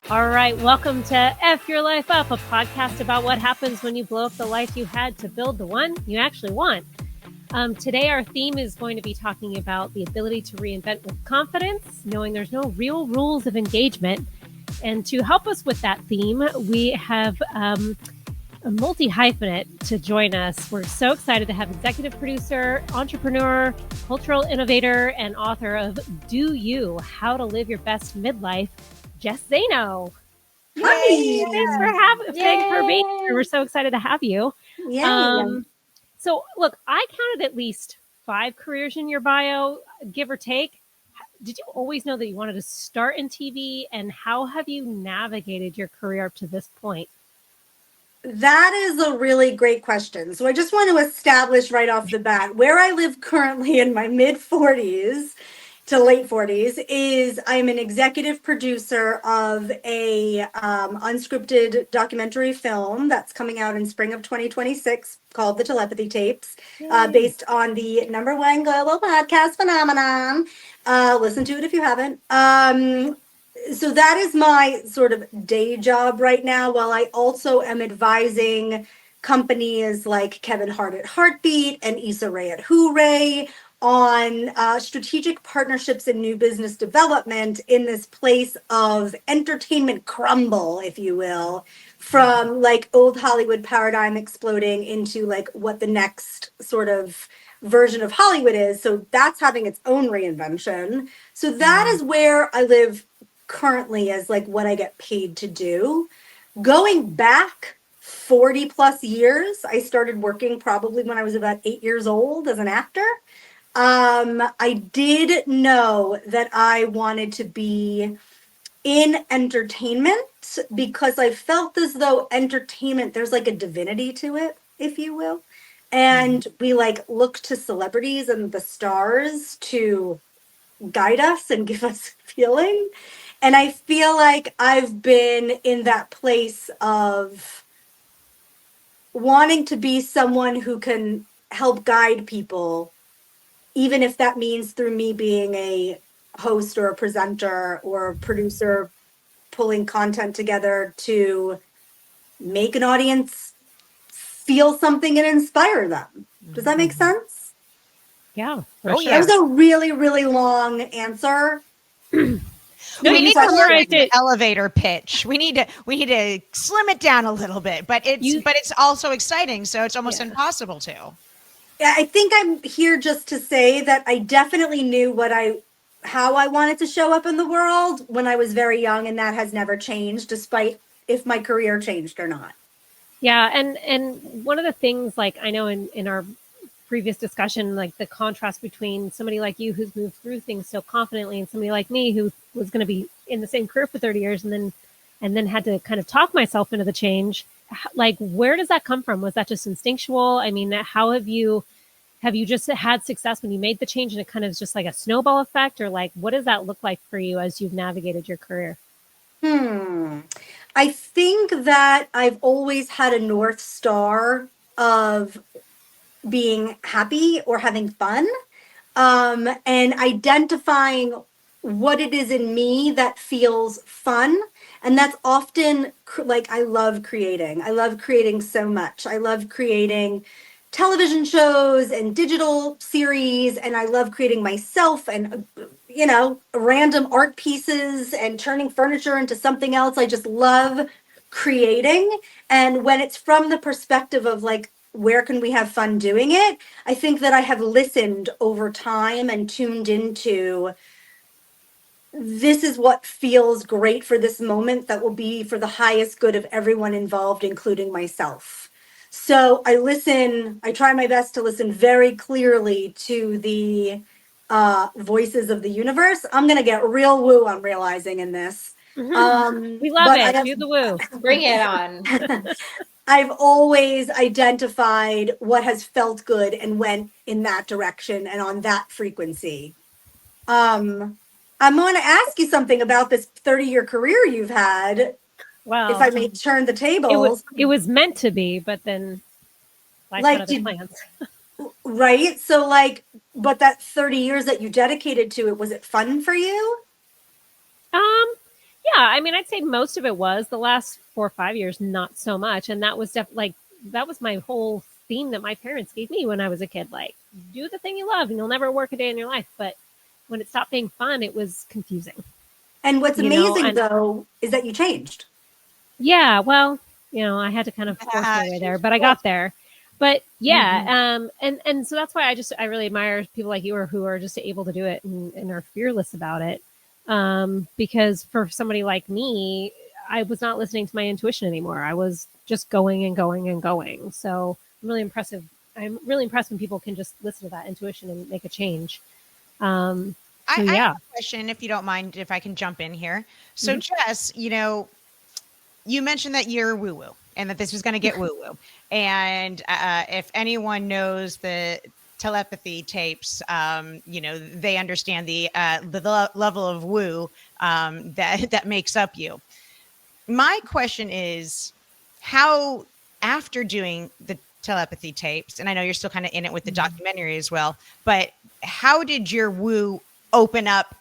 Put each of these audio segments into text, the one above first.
All right, welcome to F Your Life Up, a podcast about what happens when you blow up the life you had to build the one you actually want. Today, our theme is going to be talking about the ability to reinvent with confidence, knowing there's no real rules of engagement. And to help us with that theme, we have a multi-hyphenate to join us. We're so excited to have executive producer, entrepreneur, cultural innovator, and author of Do You, How to Live Your Best Midlife, Jess Zaino. Hi, thanks for being here. We're so excited to have you. So look, I counted at least 5 careers in your bio, give or take. Did you always know that you wanted to start in TV, and how have you navigated your career up to this point? That is a really great question. So I just want to establish right off the bat where I live currently in my mid 40s to late 40s is I'm an executive producer of a unscripted documentary film that's coming out in spring of 2026 called the Telepathy tapes, based on the #1 global podcast phenomenon. Listen to it if you haven't. So that is my sort of day job right now, while I also am advising companies like Kevin Hart at Heartbeat and Issa Rae at Hooray on strategic partnerships and new business development in this place of entertainment crumble, if you will, from like old Hollywood paradigm exploding into like what the next sort of version of Hollywood is. So that's having its own reinvention. So that is where I live currently, as like what I get paid to do. Going back 40 plus years, I started working probably when I was about 8 years old as an actor. I did know that I wanted to be in entertainment because I felt as though entertainment, there's like a divinity to it, if you will. And we like look to celebrities and the stars to guide us and give us feeling. And I feel like I've been in that place of wanting to be someone who can help guide people, even if that means through me being a host or a presenter or a producer, pulling content together to make an audience feel something and inspire them. Does that make sense? Yeah. That was a really, really long answer. No, we need to learn the elevator pitch. We need to slim it down a little bit, but it's also exciting, so it's almost impossible to. Yeah, I think I'm here just to say that I definitely knew how I wanted to show up in the world when I was very young, and that has never changed, despite if my career changed or not. Yeah, and one of the things, like I know in our previous discussion, like the contrast between somebody like you who's moved through things so confidently and somebody like me who was going to be in the same career for 30 years and then had to kind of talk myself into the change. Like, where does that come from? Was that just instinctual? I mean, how have you just had success when you made the change and it kind of is just like a snowball effect, or like, what does that look like for you as you've navigated your career? I think that I've always had a North Star of being happy or having fun, and identifying what it is in me that feels fun. And that's often like, I love creating so much. I love creating television shows and digital series, and I love creating myself and random art pieces and turning furniture into something else. I just love creating. And when it's from the perspective of like, where can we have fun doing it? I think that I have listened over time and tuned into, this is what feels great for this moment that will be for the highest good of everyone involved, including myself. So I try my best to listen very clearly to the voices of the universe. I'm going to get real woo, I'm realizing, in this. We love it. Do the woo. Bring it on. I've always identified what has felt good and went in that direction and on that frequency. I'm going to ask you something about this 30-year career you've had. Well, if I may turn the tables. It was meant to be, but then life had other plans. Right? So like, but that 30 years that you dedicated to it, was it fun for you? I mean, I'd say most of it was. The last 4 or 5 years, not so much. And that was that was my whole theme that my parents gave me when I was a kid. Like, do the thing you love and you'll never work a day in your life. But when it stopped being fun, it was confusing. And what's amazing, though, is that you changed. Yeah, well, I had to kind of force my way there, but I got there. But yeah, and so that's why I really admire people like you who are just able to do it and are fearless about it. Because for somebody like me, I was not listening to my intuition anymore. I was just going and going and going. So I'm really impressed when people can just listen to that intuition and make a change. I have a question, if you don't mind, if I can jump in here. So Jess, you mentioned that you're woo-woo and that this was going to get woo-woo. And if anyone knows the telepathy tapes, they understand the level of woo that makes up you. My question is, how, after doing the telepathy tapes, and I know you're still kind of in it with the documentary as well, but how did your woo open up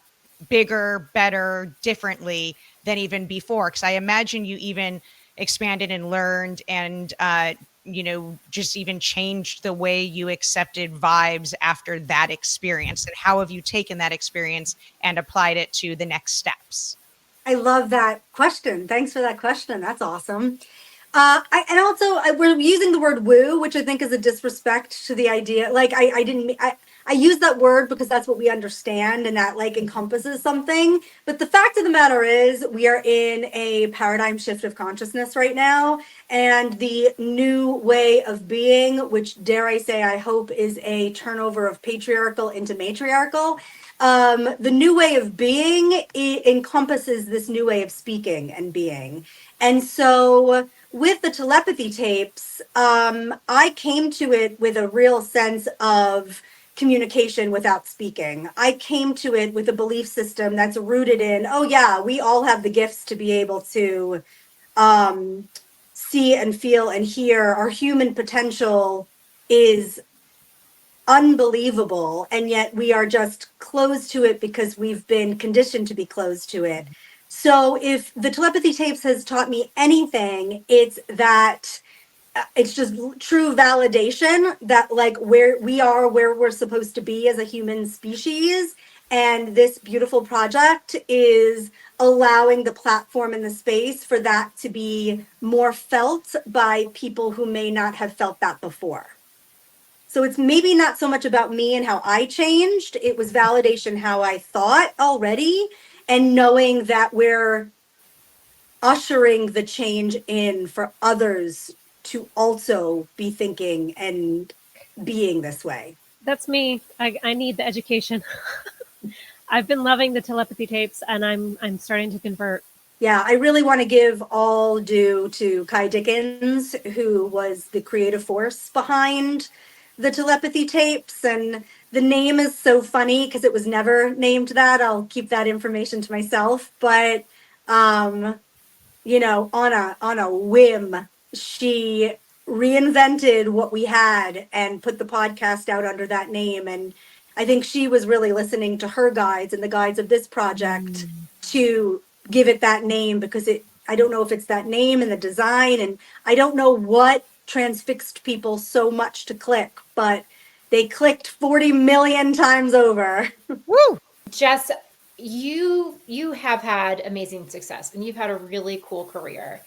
bigger, better, differently than even before? Because I imagine you even expanded and learned and, just even changed the way you accepted vibes after that experience. And how have you taken that experience and applied it to the next steps? I love that question. Thanks for that question. That's awesome. We're using the word woo, which I think is a disrespect to the idea. Like, I use that word because that's what we understand and that like encompasses something. But the fact of the matter is we are in a paradigm shift of consciousness right now. And the new way of being, which dare I say, I hope is a turnover of patriarchal into matriarchal. The new way of being encompasses this new way of speaking and being. And so with the telepathy tapes, I came to it with a real sense of communication without speaking. I came to it with a belief system that's rooted in, oh yeah, we all have the gifts to be able to see and feel and hear. Our human potential is unbelievable, and yet we are just closed to it because we've been conditioned to be closed to it. So if the telepathy tapes has taught me anything, it's that it's just true validation that like where we are, where we're supposed to be as a human species. And this beautiful project is allowing the platform and the space for that to be more felt by people who may not have felt that before. So it's maybe not so much about me and how I changed. It was validation how I thought already, and knowing that we're ushering the change in for others to also be thinking and being this way. That's me. I need the education. I've been loving the telepathy tapes, and I'm starting to convert. Yeah, I really want to give all due to Kai Dickens, who was the creative force behind the telepathy tapes. And the name is so funny because it was never named that. I'll keep that information to myself. But, on a whim, she reinvented what we had and put the podcast out under that name. And I think she was really listening to her guides and the guides of this project to give it that name, because I don't know if it's that name and the design, and I don't know what transfixed people so much to click, but they clicked 40 million times over. Woo! Jess, you have had amazing success and you've had a really cool career.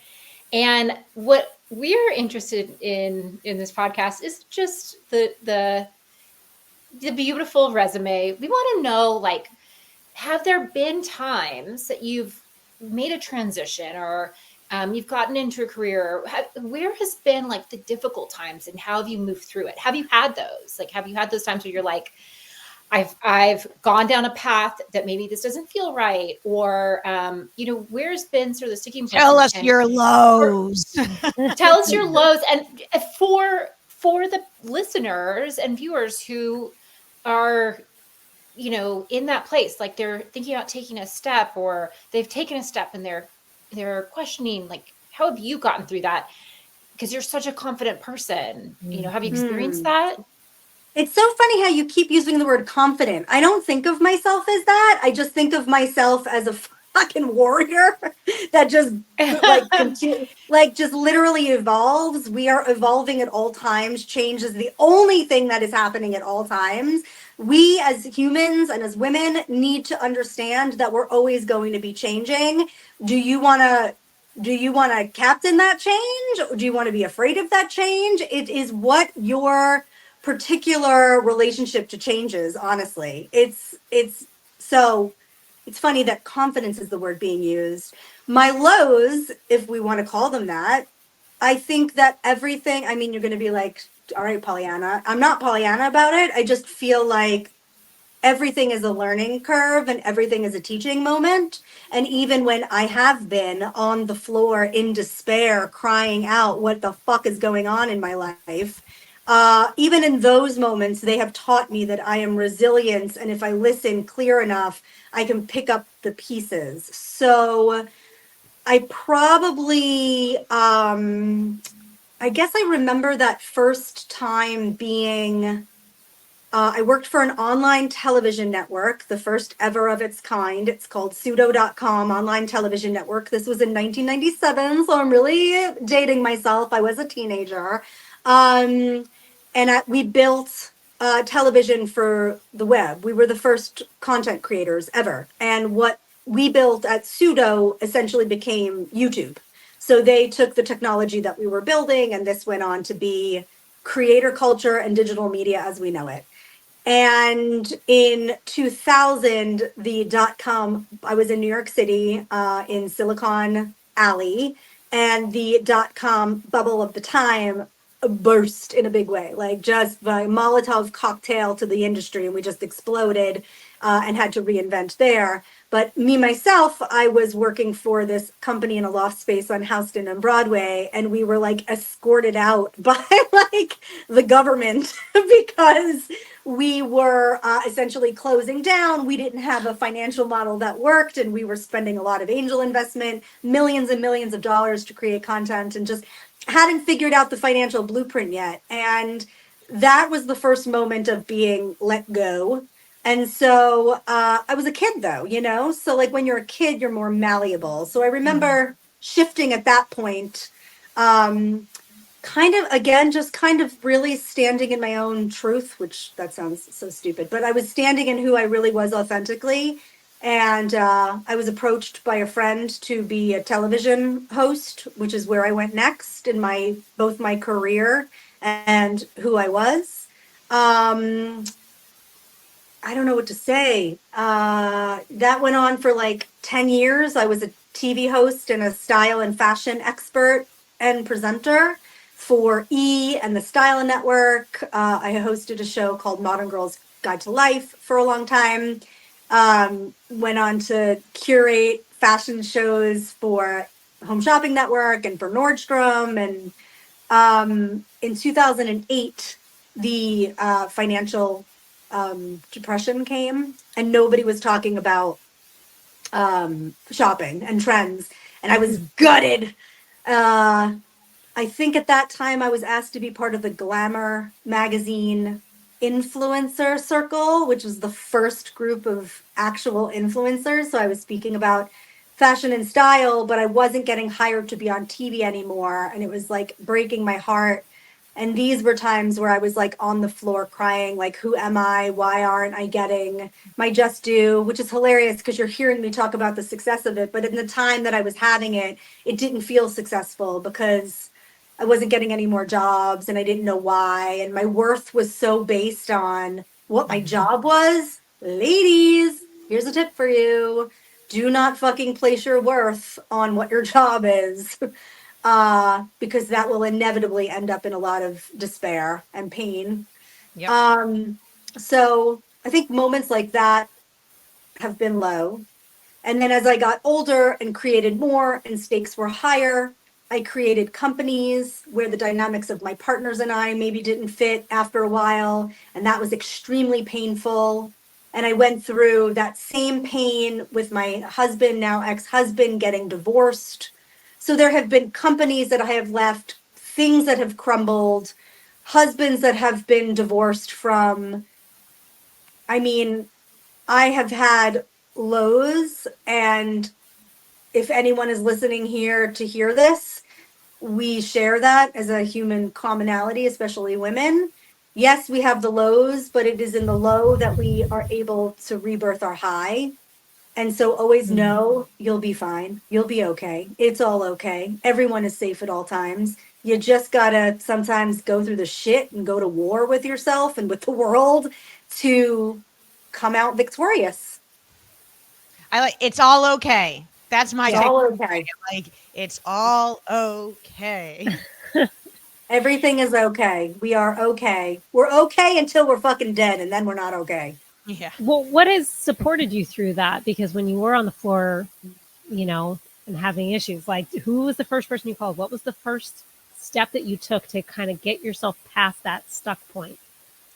And what we're interested in this podcast is just the beautiful resume. We want to know, like, have there been times that you've made a transition or you've gotten into a career? Where has been like the difficult times and how have you moved through it? Have you had those? Like, have you had those times where you're like, I've gone down a path that maybe this doesn't feel right, or where's been sort of the sticking point? Tell us your lows. Tell us your lows, and for the listeners and viewers who are in that place, like they're thinking about taking a step, or they've taken a step and they're questioning, like, how have you gotten through that? Because you're such a confident person. Have you experienced that? It's so funny how you keep using the word confident. I don't think of myself as that. I just think of myself as a fucking warrior. that just like like just literally evolves. We are evolving at all times. Change is the only thing that is happening at all times. We as humans and as women need to understand that we're always going to be changing. Do you want to captain that change? Or do you want to be afraid of that change? It is what your particular relationship to change is, honestly. It's so it's funny that confidence is the word being used. My lows, if we want to call them that, I think that everything, I mean, you're going to be like, all right, Pollyanna. I'm not Pollyanna about it. I just feel like everything is a learning curve and everything is a teaching moment. And even when I have been on the floor in despair, crying out, what the fuck is going on in my life? Even in those moments, they have taught me that I am resilient. And if I listen clear enough, I can pick up the pieces. So I probably, I guess I remember that first time being, I worked for an online television network, the first ever of its kind. It's called pseudo.com online television network. This was in 1997, so I'm really dating myself. I was a teenager. We built television for the web. We were the first content creators ever. And what we built at Pseudo essentially became YouTube. So they took the technology that we were building, and this went on to be creator culture and digital media as we know it. And in 2000, the .com, I was in New York City in Silicon Alley, and the .com bubble of the time burst in a big way, like just a Molotov cocktail to the industry, and we just exploded and had to reinvent there. But me, myself, I was working for this company in a loft space on Houston and Broadway, and we were like escorted out by like the government because we were essentially closing down. We didn't have a financial model that worked, and we were spending a lot of angel investment, millions and millions of dollars to create content, and just hadn't figured out the financial blueprint yet. And that was the first moment of being let go. And so I was a kid though, you know? So like when you're a kid, you're more malleable. So I remember shifting at that point, kind of, again, just kind of really standing in my own truth, which that sounds so stupid, but I was standing in who I really was authentically. And I was approached by a friend to be a television host, which is where I went next in both my career and who I was. I don't know what to say. That went on for like 10 years. I was a TV host and a style and fashion expert and presenter for E! And the Style Network. I hosted a show called Modern Girls Guide to Life for a long time. Went on to curate fashion shows for Home Shopping Network and for Nordstrom. And in 2008, the financial depression came, and nobody was talking about shopping and trends, and I was gutted. I think at that time I was asked to be part of the Glamour magazine influencer circle, which was the first group of actual influencers. So I was speaking about fashion and style, but I wasn't getting hired to be on TV anymore, and it was like breaking my heart. And these were times where I was like on the floor crying, like, who am I? Why aren't I getting my just due? Which is hilarious because you're hearing me talk about the success of it. But in the time that I was having it, it didn't feel successful because I wasn't getting any more jobs and I didn't know why. And my worth was so based on what my job was. Ladies, here's a tip for you. Do not fucking place your worth on what your job is. Because that will inevitably end up in a lot of despair and pain. Yep. So I think moments like that have been low. And then as I got older and created more and stakes were higher, I created companies where the dynamics of my partners and I maybe didn't fit after a while. And that was extremely painful. And I went through that same pain with my husband, now ex-husband, getting divorced. So there have been companies that I have left, things that have crumbled, husbands that have been divorced from. I mean, I have had lows and if anyone is listening here to hear this, we share that as a human commonality, especially women. Yes, we have the lows, but it is in the low that we are able to rebirth our high. And so always know you'll be fine. You'll be okay. It's all okay. Everyone is safe at all times. You just gotta sometimes go through the shit and go to war with yourself and with the world to come out victorious. I like it's all okay. That's my It's take. all okay. Like it's all okay. Everything is okay. We are okay. We're okay until we're fucking dead, and then we're not okay. Yeah. Well, what has supported you through that? Because when you were on the floor, you know, and having issues, like who was the first person you called? What was the first step that you took to kind of get yourself past that stuck point?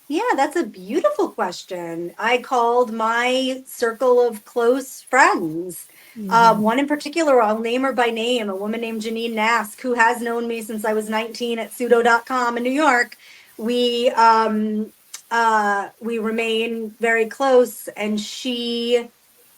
Yeah, that's a beautiful question. I called my circle of close friends. One in particular, I'll name her by name, a woman named Janine Nask, who has known me since I was 19 at pseudo.com in New York. We remain very close, and she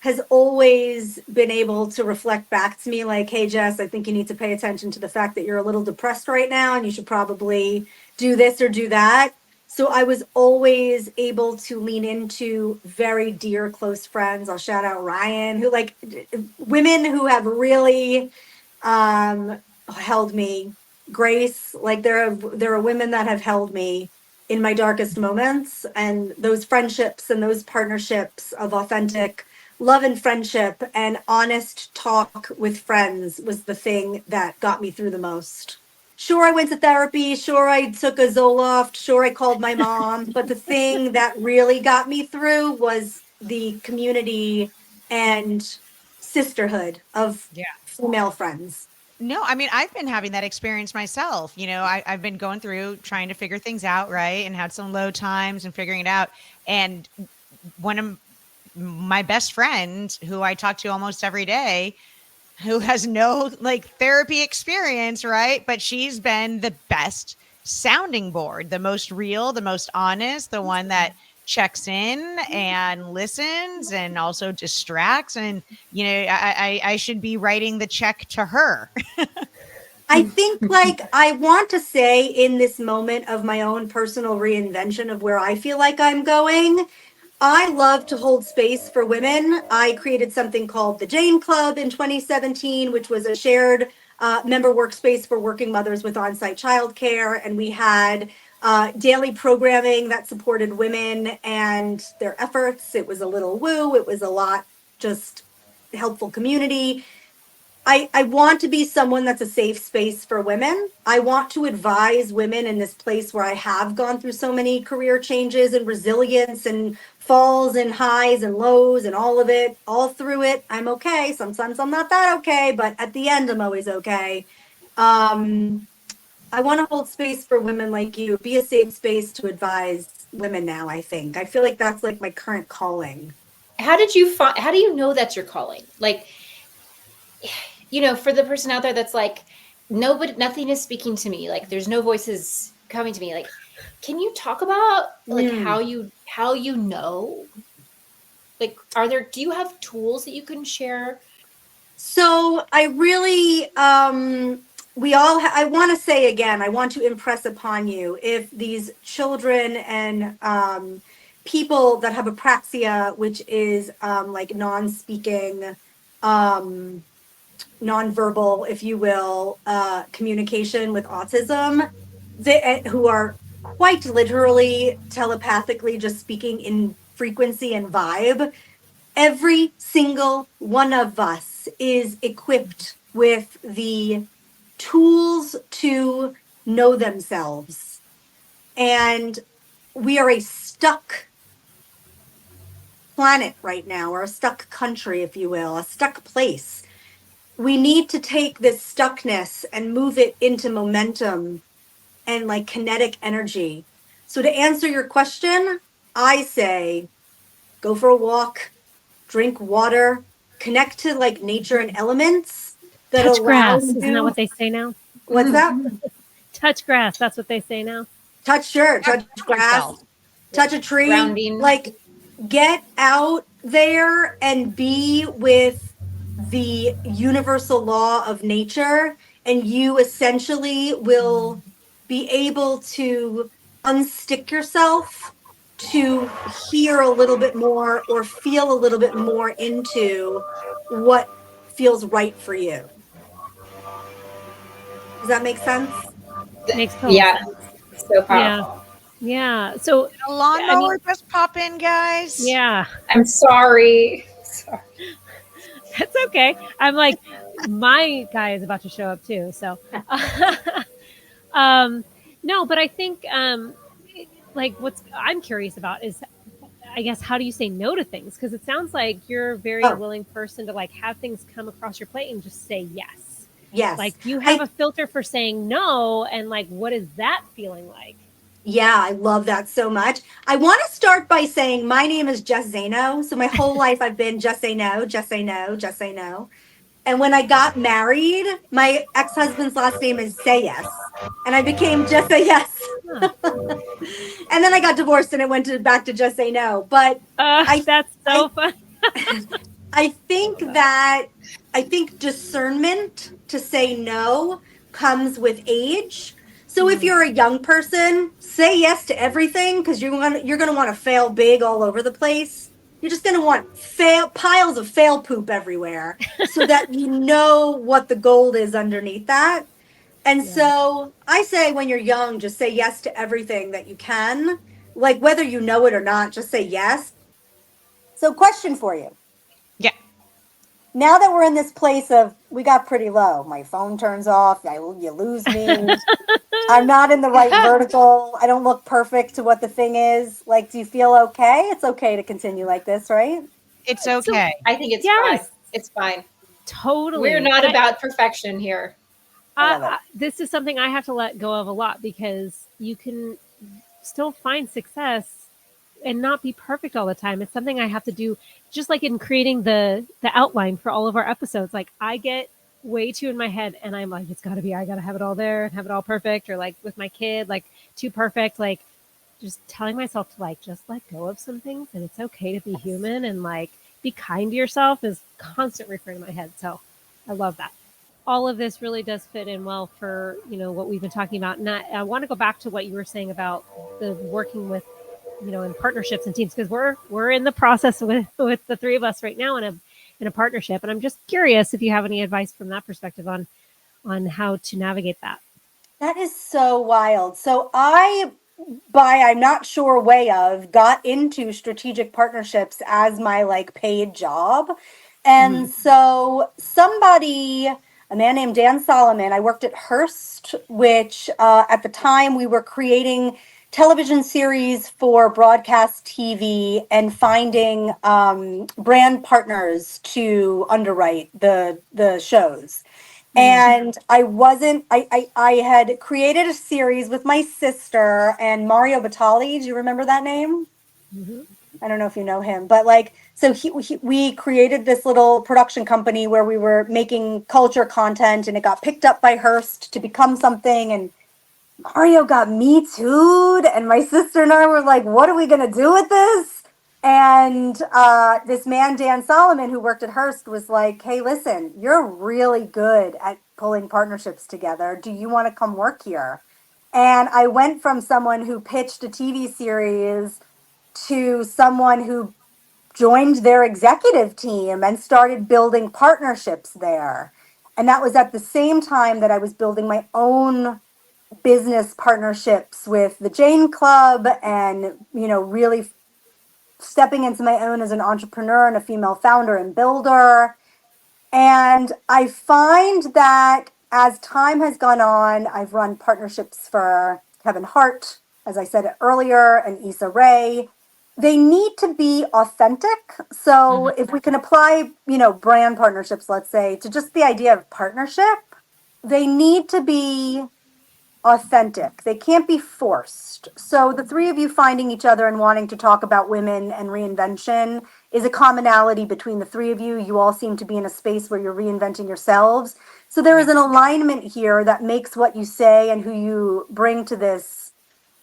has always been able to reflect back to me like, hey, Jess, I think you need to pay attention to the fact that you're a little depressed right now, and you should probably do this or do that. So I was always able to lean into very dear close friends. I'll shout out Ryan, who like women who have really held me. Grace, like there are women that have held me in my darkest moments, and those friendships and those partnerships of authentic love and friendship and honest talk with friends was the thing that got me through the most. Sure, I went to therapy. Sure, I took a Zoloft. Sure, I called my mom. But the thing that really got me through was the community and sisterhood of female friends. No, I mean, I've been having that experience myself. You know, I've been going through trying to figure things out, right? And had some low times and figuring it out. And one of my best friends, who I talk to almost every day, who has no like therapy experience, right? But she's been the best sounding board, the most real, the most honest, the one that checks in and listens and also distracts. And, you know, I should be writing the check to her. I think like I want to say in this moment of my own personal reinvention of where I feel like I'm going, I love to hold space for women. I created something called the Jane Club in 2017, which was a shared member workspace for working mothers with on-site childcare. And we had daily programming that supported women and their efforts. It was a little woo. It was a lot just helpful community. I want to be someone that's a safe space for women. I want to advise women in this place where I have gone through so many career changes and resilience and falls and highs and lows and all of it, all through it. I'm okay. Sometimes I'm not that okay, but at the end, I'm always okay. I want to hold space for women like you, be a safe space to advise women now, I think. I feel like that's like my current calling. How do you know that's your calling? Like, you know, for the person out there that's like, nothing is speaking to me. Like, there's no voices coming to me. Like, can you talk about like how you know? Like, do you have tools that you can share? So I really, I want to say again, I want to impress upon you, if these children and people that have apraxia, which is like non-speaking, nonverbal, if you will, communication with autism, who are quite literally telepathically just speaking in frequency and vibe, every single one of us is equipped with the tools to know themselves. And we are a stuck planet right now, or a stuck country, if you will, a stuck place. We need to take this stuckness and move it into momentum and like kinetic energy. So to answer your question, I say go for a walk, drink water, connect to like nature and elements that Touch allow grass. you. Isn't that what they say now? What's that? Touch grass. That's what they say now. Touch grass, touch a tree, Grounding. like get out there and be with the universal law of nature, and you essentially will be able to unstick yourself to hear a little bit more or feel a little bit more into what feels right for you. Does that make sense? Makes total Yeah, sense. so Yeah. powerful. Yeah. So, A lawnmower just pop in, guys. yeah, I'm sorry. Sorry. that's okay. I'm like, my guy is about to show up too. So, um, no, but I think, like, what's I'm curious about is, I guess, how do you say no to things? Because it sounds like you're a very Oh, willing person to like have things come across your plate and just say yes. yes. Like, do you have I a filter for saying no? And like, what is that feeling like? Yeah, I love that so much. I want to start by saying my name is Jess Zaino. So my whole life I've been just say no, just say no, just say no. And when I got married, my ex-husband's last name is Say Yes. And I became Just Say Yes. Huh. And then I got divorced and it went back to Just Say No. But I That's so I fun. I think that I think discernment to say no comes with age. So if you're a young person, say yes to everything because you're going to want to fail big all over the place. You're just going to want fail piles of fail poop everywhere so that you know what the gold is underneath that. And Yeah. so I say when you're young, just say yes to everything that you can. Like whether you know it or not, just say yes. So question for you. Yeah. Now that we're in this place of we got pretty low, my phone turns off, you lose me. I'm not in the right vertical. I don't look perfect to what the thing is. Like, do you feel okay? It's okay to continue like this, right? It's So, okay. I think it's fine. yes, It's fine. We're totally. not And about perfection here. I love it. this is something I have to let go of a lot because you can still find success and not be perfect all the time. It's something I have to do, just like in creating the outline for all of our episodes. Like, I get way too in my head and I'm like, it's got to be, I got to have it all there and have it all perfect, or like with my kid, like too perfect. Like, just telling myself to like just let go of some things, and it's okay to be human and like be kind to yourself is constant refrain in my head. So I love that. All of this really does fit in well for, what we've been talking about. And I want to go back to what you were saying about the working with, in partnerships and teams, because we're in the process with the three of us right now in a partnership. And I'm just curious if you have any advice from that perspective on how to navigate that. That is so wild. So by I'm not sure way of, got into strategic partnerships as my like paid job. And so a man named Dan Solomon, I worked at Hearst, which at the time we were creating television series for broadcast TV and finding brand partners to underwrite the shows. And I had created a series with my sister and Mario Batali. Do you remember that name? Mm-hmm. I don't know if you know him, but like, so we created this little production company where we were making culture content, and it got picked up by Hearst to become something. And Mario got me too'd, and my sister and I were like, what are we going to do with this? And this man, Dan Solomon, who worked at Hearst, was like, hey, listen, you're really good at pulling partnerships together. Do you want to come work here? And I went from someone who pitched a TV series to someone who joined their executive team and started building partnerships there. And that was at the same time that I was building my own business partnerships with the Jane Club and, really stepping into my own as an entrepreneur and a female founder and builder. And I find that as time has gone on, I've run partnerships for Kevin Hart, as I said earlier, and Issa Rae. They need to be authentic. So if we can apply, brand partnerships, let's say, to just the idea of partnership, they need to be authentic. They can't be forced. So the three of you finding each other and wanting to talk about women and reinvention is a commonality between the three of you. You all seem to be in a space where you're reinventing yourselves. So there is an alignment here that makes what you say and who you bring to this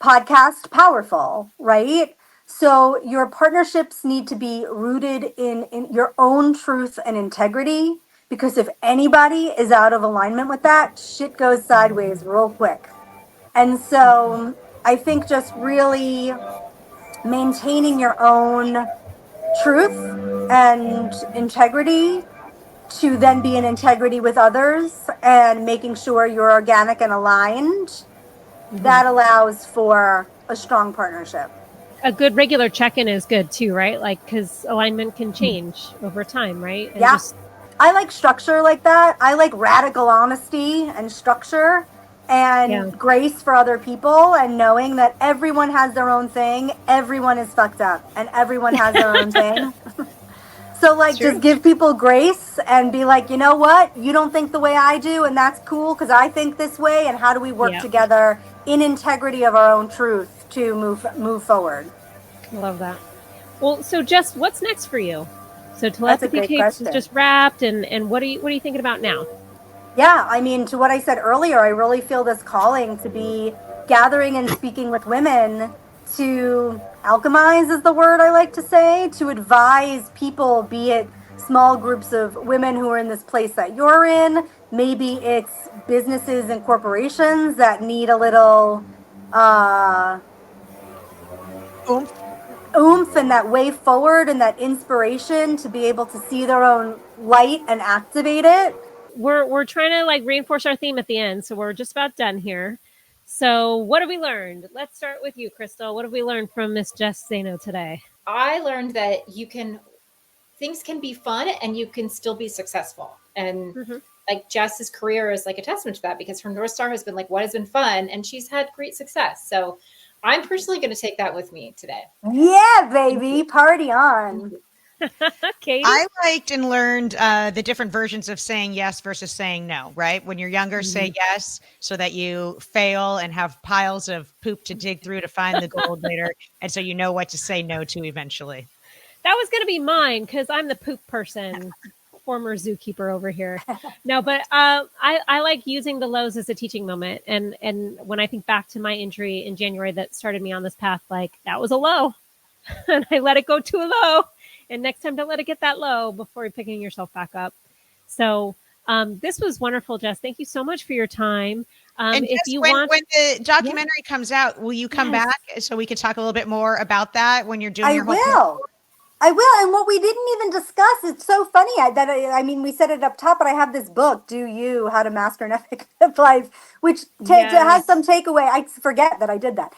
podcast powerful, right? So your partnerships need to be rooted in your own truth and integrity, because if anybody is out of alignment with that, shit goes sideways real quick. And so I think just really maintaining your own truth and integrity to then be in integrity with others and making sure you're organic and aligned, that allows for a strong partnership. A good regular check-in is good too, right? Like, because alignment can change over time, right? And Yeah. just I like structure like that. I like radical honesty and structure and grace for other people, and knowing that everyone has their own thing. Everyone is fucked up and everyone has their own thing. So like, just give people grace and be like, you know what? You don't think the way I do, and that's cool because I think this way. And how do we work together in integrity of our own truth to move forward? Love that. Well, so Jess, what's next for you? So Telepathy Cakes is just wrapped, and what are you thinking about now? Yeah, I mean, to what I said earlier, I really feel this calling to be gathering and speaking with women to alchemize, is the word I like to say, to advise people, be it small groups of women who are in this place that you're in, maybe it's businesses and corporations that need a little oomph and that way forward and that inspiration to be able to see their own light and activate it. We're trying to like reinforce our theme at the end, so we're just about done here. So what have we learned? Let's start with you, Crystal. What have we learned from Miss Jess Zaino today? I learned that things can be fun and you can still be successful. And like Jess's career is like a testament to that, because her North Star has been like, what has been fun? And she's had great success. So I'm personally going to take that with me today. Yeah, baby. Party on. Katie? I liked and learned the different versions of saying yes versus saying no, right? When you're younger, say yes so that you fail and have piles of poop to dig through to find the gold later. And so you know what to say no to eventually. That was going to be mine because I'm the poop person, former zookeeper over here. No, but I like using the lows as a teaching moment. And when I think back to my injury in January that started me on this path, like that was a low and I let it go to a low. And next time, don't let it get that low before you're picking yourself back up. So this was wonderful, Jess. Thank you so much for your time. And if Jess, you when want, the documentary comes out, will you come back so we could talk a little bit more about that when you're doing your whole thing? I will. And what we didn't even discuss, it's so funny I mean, we said it up top, but I have this book, Do You, How to Master an Epic Life, which has some takeaway. I forget that I did that.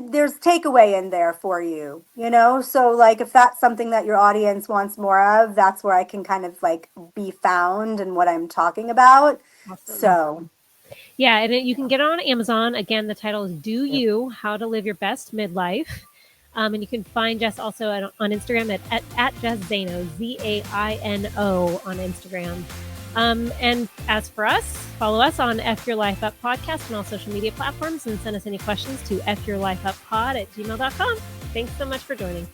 There's takeaway in there for you, you know? So like, if that's something that your audience wants more of, that's where I can kind of like be found and what I'm talking about. Awesome. So. Yeah. And you can get it on Amazon. Again, the title is Do You, How to Live Your Best Midlife. And you can find Jess also on Instagram at Jess Zaino, Zaino on Instagram. And as for us, follow us on F Your Life Up podcast on all social media platforms and send us any questions to fyourlifeuppod@gmail.com. Thanks so much for joining.